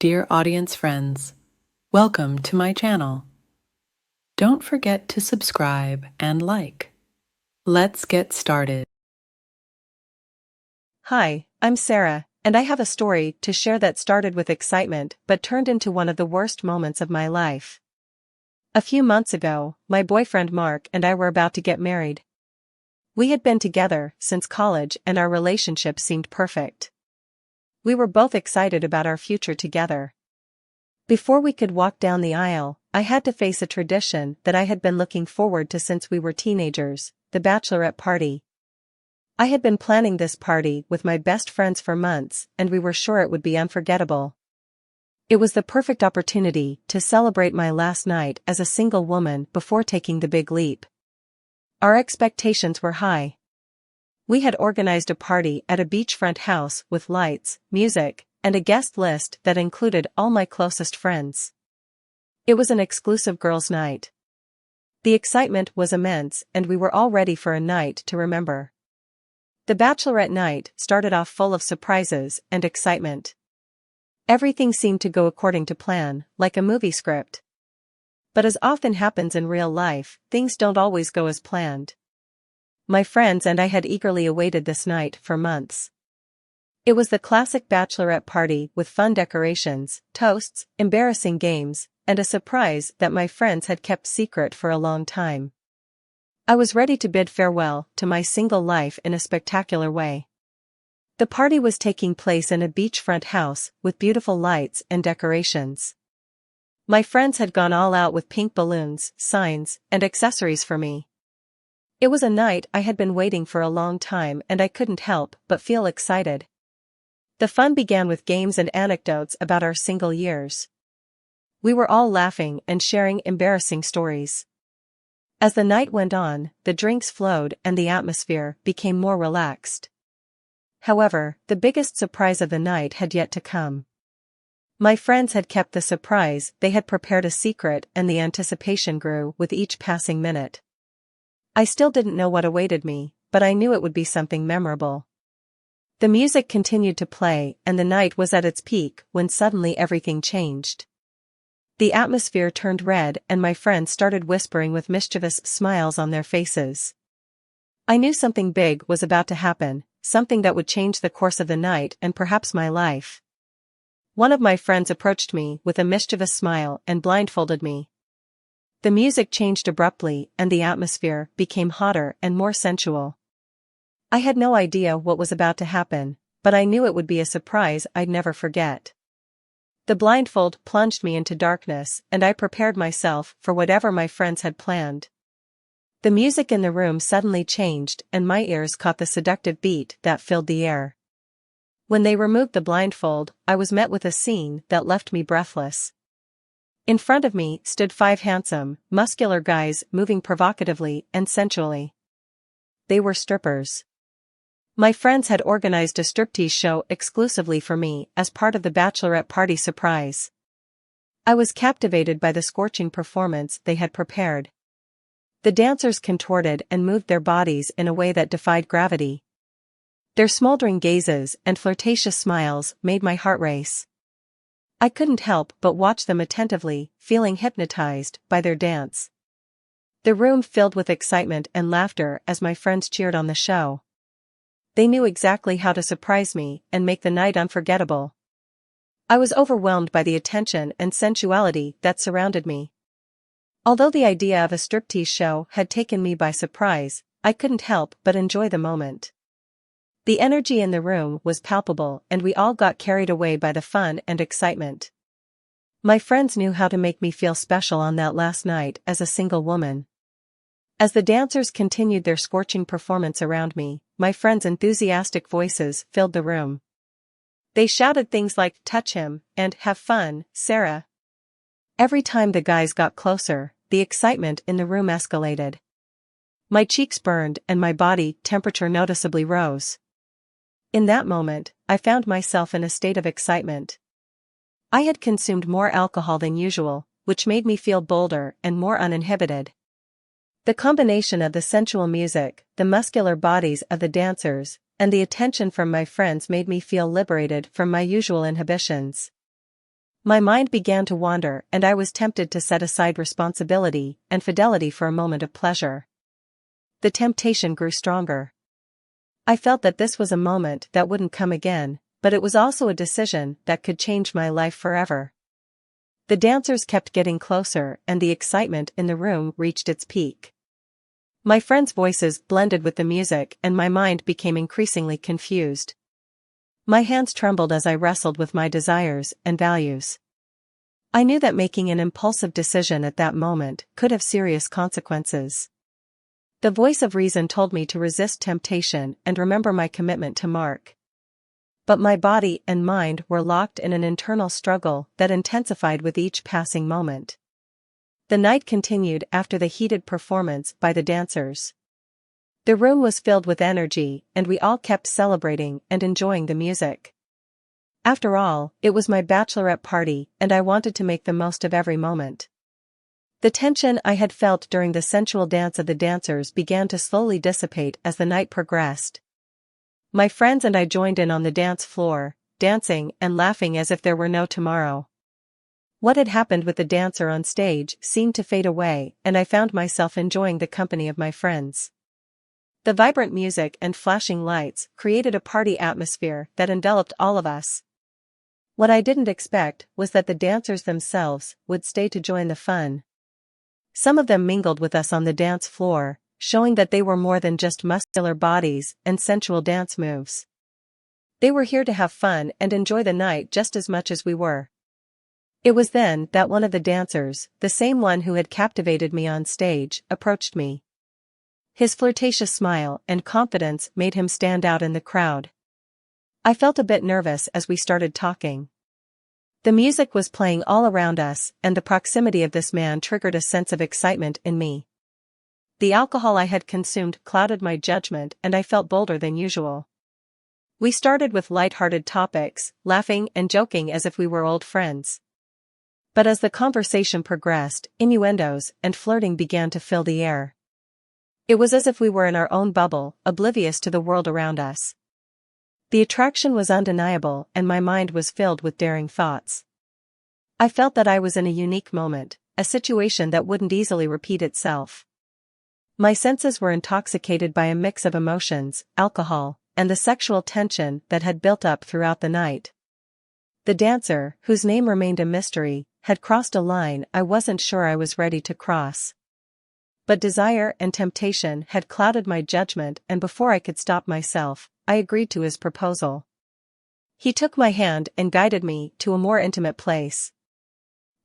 Dear audience friends, welcome to my channel. Don't forget to subscribe and like. Let's get started. Hi, I'm Sarah, and I have a story to share that started with excitement but turned into one of the worst moments of my life. A few months ago, my boyfriend Mark and I were about to get married. We had been together since college and our relationship seemed perfect. We were both excited about our future together. Before we could walk down the aisle, I had to face a tradition that I had been looking forward to since we were teenagers, the bachelorette party. I had been planning this party with my best friends for months, and we were sure it would be unforgettable. It was the perfect opportunity to celebrate my last night as a single woman before taking the big leap. Our expectations were high. We had organized a party at a beachfront house with lights, music, and a guest list that included all my closest friends. It was an exclusive girls' night. The excitement was immense, and we were all ready for a night to remember. The bachelorette night started off full of surprises and excitement. Everything seemed to go according to plan, like a movie script. But as often happens in real life, things don't always go as planned. My friends and I had eagerly awaited this night for months. It was the classic bachelorette party with fun decorations, toasts, embarrassing games, and a surprise that my friends had kept secret for a long time. I was ready to bid farewell to my single life in a spectacular way. The party was taking place in a beachfront house with beautiful lights and decorations. My friends had gone all out with pink balloons, signs, and accessories for me. It was a night I had been waiting for a long time, and I couldn't help but feel excited. The fun began with games and anecdotes about our single years. We were all laughing and sharing embarrassing stories. As the night went on, the drinks flowed and the atmosphere became more relaxed. However, the biggest surprise of the night had yet to come. My friends had kept the surprise, they had prepared a secret, and the anticipation grew with each passing minute. I still didn't know what awaited me, but I knew it would be something memorable. The music continued to play, and the night was at its peak when suddenly everything changed. The atmosphere turned red, and my friends started whispering with mischievous smiles on their faces. I knew something big was about to happen, something that would change the course of the night and perhaps my life. One of my friends approached me with a mischievous smile and blindfolded me. The music changed abruptly, and the atmosphere became hotter and more sensual. I had no idea what was about to happen, but I knew it would be a surprise I'd never forget. The blindfold plunged me into darkness, and I prepared myself for whatever my friends had planned. The music in the room suddenly changed, and my ears caught the seductive beat that filled the air. When they removed the blindfold, I was met with a scene that left me breathless. In front of me stood 5 handsome, muscular guys moving provocatively and sensually. They were strippers. My friends had organized a striptease show exclusively for me as part of the bachelorette party surprise. I was captivated by the scorching performance they had prepared. The dancers contorted and moved their bodies in a way that defied gravity. Their smoldering gazes and flirtatious smiles made my heart race. I couldn't help but watch them attentively, feeling hypnotized by their dance. The room filled with excitement and laughter as my friends cheered on the show. They knew exactly how to surprise me and make the night unforgettable. I was overwhelmed by the attention and sensuality that surrounded me. Although the idea of a striptease show had taken me by surprise, I couldn't help but enjoy the moment. The energy in the room was palpable, and we all got carried away by the fun and excitement. My friends knew how to make me feel special on that last night as a single woman. As the dancers continued their scorching performance around me, my friends' enthusiastic voices filled the room. They shouted things like, "Touch him," and "Have fun, Sarah." Every time the guys got closer, the excitement in the room escalated. My cheeks burned and my body temperature noticeably rose. In that moment, I found myself in a state of excitement. I had consumed more alcohol than usual, which made me feel bolder and more uninhibited. The combination of the sensual music, the muscular bodies of the dancers, and the attention from my friends made me feel liberated from my usual inhibitions. My mind began to wander and I was tempted to set aside responsibility and fidelity for a moment of pleasure. The temptation grew stronger. I felt that this was a moment that wouldn't come again, but it was also a decision that could change my life forever. The dancers kept getting closer and the excitement in the room reached its peak. My friends' voices blended with the music and my mind became increasingly confused. My hands trembled as I wrestled with my desires and values. I knew that making an impulsive decision at that moment could have serious consequences. The voice of reason told me to resist temptation and remember my commitment to Mark. But my body and mind were locked in an internal struggle that intensified with each passing moment. The night continued after the heated performance by the dancers. The room was filled with energy and we all kept celebrating and enjoying the music. After all, it was my bachelorette party and I wanted to make the most of every moment. The tension I had felt during the sensual dance of the dancers began to slowly dissipate as the night progressed. My friends and I joined in on the dance floor, dancing and laughing as if there were no tomorrow. What had happened with the dancer on stage seemed to fade away and I found myself enjoying the company of my friends. The vibrant music and flashing lights created a party atmosphere that enveloped all of us. What I didn't expect was that the dancers themselves would stay to join the fun. Some of them mingled with us on the dance floor, showing that they were more than just muscular bodies and sensual dance moves. They were here to have fun and enjoy the night just as much as we were. It was then that one of the dancers, the same one who had captivated me on stage, approached me. His flirtatious smile and confidence made him stand out in the crowd. I felt a bit nervous as we started talking. The music was playing all around us and the proximity of this man triggered a sense of excitement in me. The alcohol I had consumed clouded my judgment and I felt bolder than usual. We started with light-hearted topics, laughing and joking as if we were old friends. But as the conversation progressed, innuendos and flirting began to fill the air. It was as if we were in our own bubble, oblivious to the world around us. The attraction was undeniable and my mind was filled with daring thoughts. I felt that I was in a unique moment, a situation that wouldn't easily repeat itself. My senses were intoxicated by a mix of emotions, alcohol, and the sexual tension that had built up throughout the night. The dancer, whose name remained a mystery, had crossed a line I wasn't sure I was ready to cross. But desire and temptation had clouded my judgment and before I could stop myself, I agreed to his proposal. He took my hand and guided me to a more intimate place.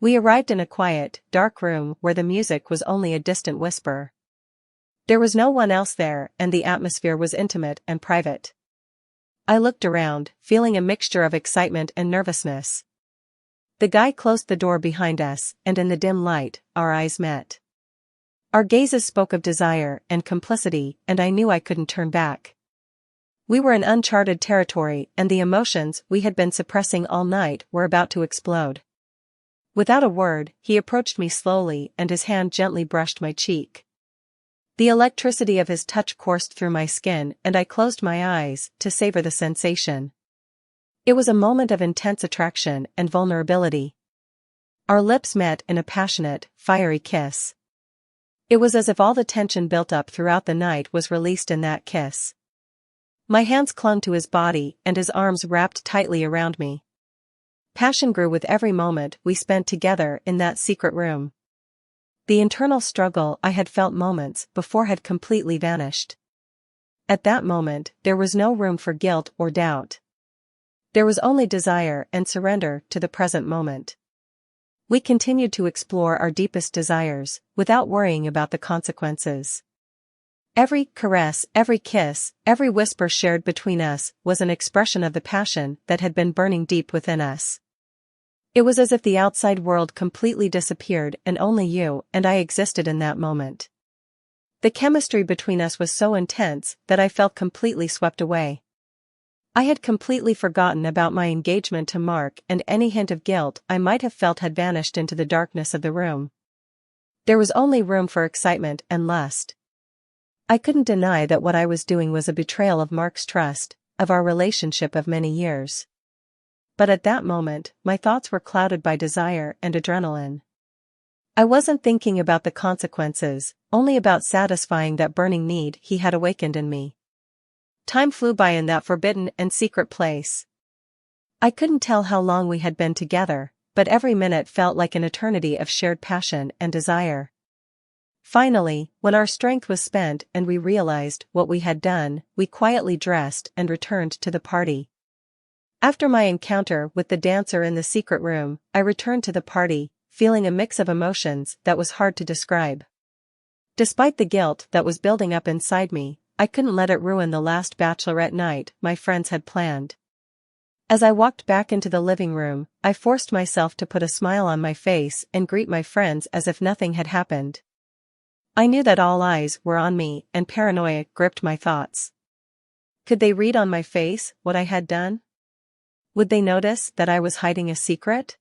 We arrived in a quiet, dark room where the music was only a distant whisper. There was no one else there and the atmosphere was intimate and private. I looked around, feeling a mixture of excitement and nervousness. The guy closed the door behind us and in the dim light, our eyes met. Our gazes spoke of desire and complicity and I knew I couldn't turn back. We were in uncharted territory and the emotions we had been suppressing all night were about to explode. Without a word, he approached me slowly and his hand gently brushed my cheek. The electricity of his touch coursed through my skin and I closed my eyes to savor the sensation. It was a moment of intense attraction and vulnerability. Our lips met in a passionate, fiery kiss. It was as if all the tension built up throughout the night was released in that kiss. My hands clung to his body and his arms wrapped tightly around me. Passion grew with every moment we spent together in that secret room. The internal struggle I had felt moments before had completely vanished. At that moment, there was no room for guilt or doubt. There was only desire and surrender to the present moment. We continued to explore our deepest desires, without worrying about the consequences. Every caress, every kiss, every whisper shared between us was an expression of the passion that had been burning deep within us. It was as if the outside world completely disappeared and only you and I existed in that moment. The chemistry between us was so intense that I felt completely swept away. I had completely forgotten about my engagement to Mark and any hint of guilt I might have felt had vanished into the darkness of the room. There was only room for excitement and lust. I couldn't deny that what I was doing was a betrayal of Mark's trust, of our relationship of many years. but at that moment, my thoughts were clouded by desire and adrenaline. I wasn't thinking about the consequences, only about satisfying that burning need he had awakened in me. Time flew by in that forbidden and secret place. I couldn't tell how long we had been together, but every minute felt like an eternity of shared passion and desire. Finally, when our strength was spent and we realized what we had done, we quietly dressed and returned to the party. After my encounter with the dancer in the secret room, I returned to the party, feeling a mix of emotions that was hard to describe. Despite the guilt that was building up inside me, I couldn't let it ruin the last bachelorette night my friends had planned. As I walked back into the living room, I forced myself to put a smile on my face and greet my friends as if nothing had happened. I knew that all eyes were on me and paranoia gripped my thoughts. Could they read on my face what I had done? Would they notice that I was hiding a secret?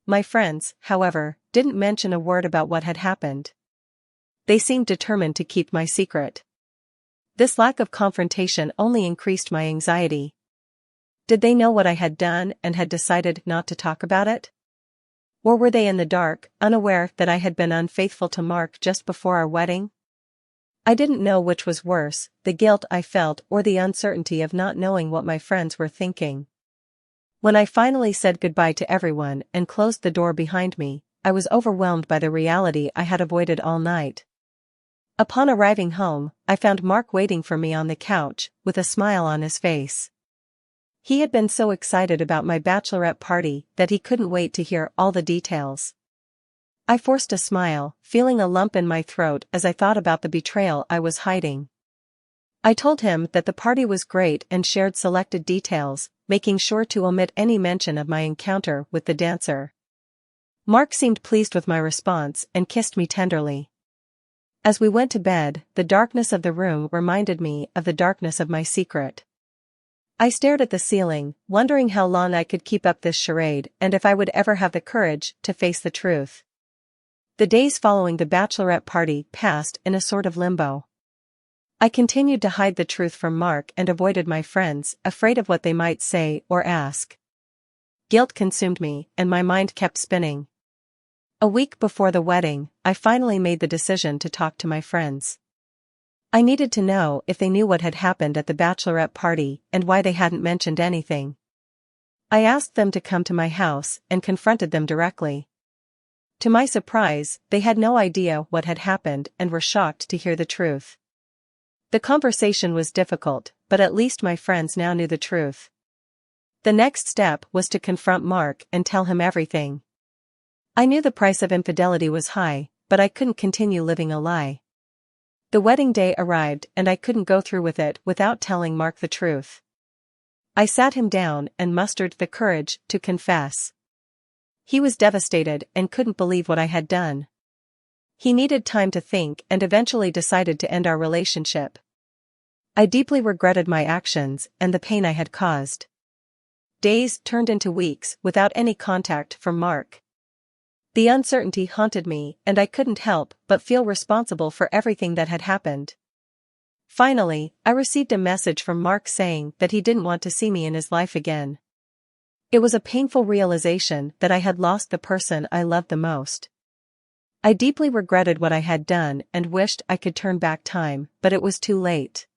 My friends, however, didn't mention a word about what had happened. They seemed determined to keep my secret. This lack of confrontation only increased my anxiety. Did they know what I had done and had decided not to talk about it? Or were they in the dark, unaware that I had been unfaithful to Mark just before our wedding? I didn't know which was worse, the guilt I felt or the uncertainty of not knowing what my friends were thinking. When I finally said goodbye to everyone and closed the door behind me, I was overwhelmed by the reality I had avoided all night. Upon arriving home, I found Mark waiting for me on the couch, with a smile on his face. He had been so excited about my bachelorette party that he couldn't wait to hear all the details. I forced a smile, feeling a lump in my throat as I thought about the betrayal I was hiding. I told him that the party was great and shared selected details, making sure to omit any mention of my encounter with the dancer. Mark seemed pleased with my response and kissed me tenderly. As we went to bed, the darkness of the room reminded me of the darkness of my secret. I stared at the ceiling, wondering how long I could keep up this charade and if I would ever have the courage to face the truth. The days following the bachelorette party passed in a sort of limbo. I continued to hide the truth from Mark and avoided my friends, afraid of what they might say or ask. Guilt consumed me, and my mind kept spinning. A week before the wedding, I finally made the decision to talk to my friends. I needed to know if they knew what had happened at the bachelorette party and why they hadn't mentioned anything. I asked them to come to my house and confronted them directly. To my surprise, they had no idea what had happened and were shocked to hear the truth. The conversation was difficult, but at least my friends now knew the truth. The next step was to confront Mark and tell him everything. I knew the price of infidelity was high, but I couldn't continue living a lie. The wedding day arrived and I couldn't go through with it without telling Mark the truth. I sat him down and mustered the courage to confess. He was devastated and couldn't believe what I had done. He needed time to think and eventually decided to end our relationship. I deeply regretted my actions and the pain I had caused. Days turned into weeks without any contact from Mark. The uncertainty haunted me and I couldn't help but feel responsible for everything that had happened. Finally, I received a message from Mark saying that he didn't want to see me in his life again. It was a painful realization that I had lost the person I loved the most. I deeply regretted what I had done and wished I could turn back time, but it was too late.